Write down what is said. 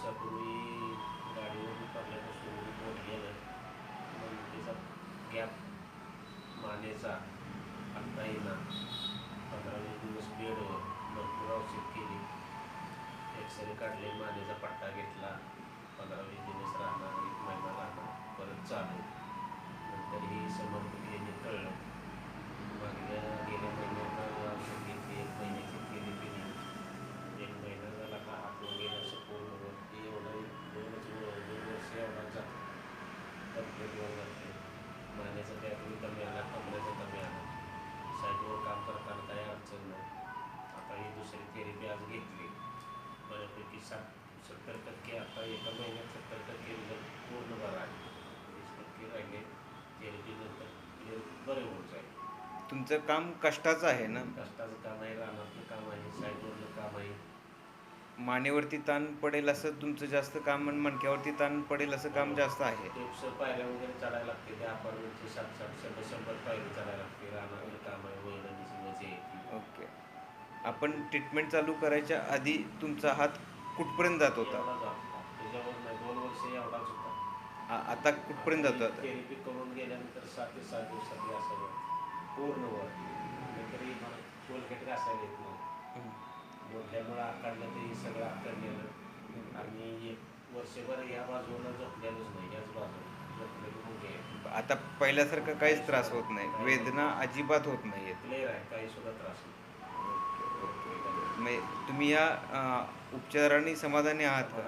दिवसापूर्वी गाडीवरून पडल्यापासून मोडलेलं मणक्याचा गॅप मानेचा आता येणार 15-20 दिवस बेडवर भरपूर औषध केली, एक्सरे काढले, मानेचा पट्टा घेतला, 15-20 दिवस राहणार, 1 महिना राहणार, परत चालू. नंतर ही समर्थतेने कळलं, गेल्या महिन्यात औषध घेतली, 1 महिन्याची केली 1 महिना झाला का हात वगैरे असं पूर्णवरती एवढा 2 वर्ष एवढा जातो कंप्लीटवर जाते. मानेचा त्यातून कमी आला, कमरेचा कमी आला, साईडवर काम करताना काही अडचण नाही. आता ही दुसरी थेरपी आज घेतली, बऱ्यापैकी 70% आता एका महिन्यात 70% रिझल्ट पूर्ण बरा आहे. 20% राहिले, थेरपी नंतर बरे होऊन जाईल. तुमचं काम कष्टाचं आहे ना? कष्टाचं काम आहे, रानातलं काम आहे, साईडवरलं काम आहे. मानेवरती ताण पडेल असं तुमचं जास्त काम आणि मणक्यावरती ताण पडेल असं काम जास्त आहे. 100 पायऱ्या वगैरे चढायला लागते, त्या अपार्टमेंटचे 60-100 पायरी चढायला लागते. रानातलं काम आहे, वैरणीची मजा येते. ओके. आपण ट्रीटमेंट चालू करायच्या आधी तुमचा हात कुठपर्यंत जात होता? एवढा जात होता, त्याच्यावर नाही 2 वर्ष एवढाच होता. आता कुठपर्यंत जातो? आता थेरपी करून गेल्यानंतर 7 ते 7 दिवसात असं पूर्ण वर. तरी मला कोलगेट घासायला येत नाही, मोडल्यामुळं आकारलं तरी सगळं आकारलेलं, आणि 1 वर्षभर या बाजूला झोपलेलंच नाही, याच बाजूला झोपलेलं मुंगे. आता पहिल्यासारखं काहीच त्रास होत नाही, वेदना अजिबात होत नाही आहेत. क्लिअर आहे, काही सुद्धा त्रास नाही. ओके. तुम्ही या उपचारांनी समाधानी आहात का?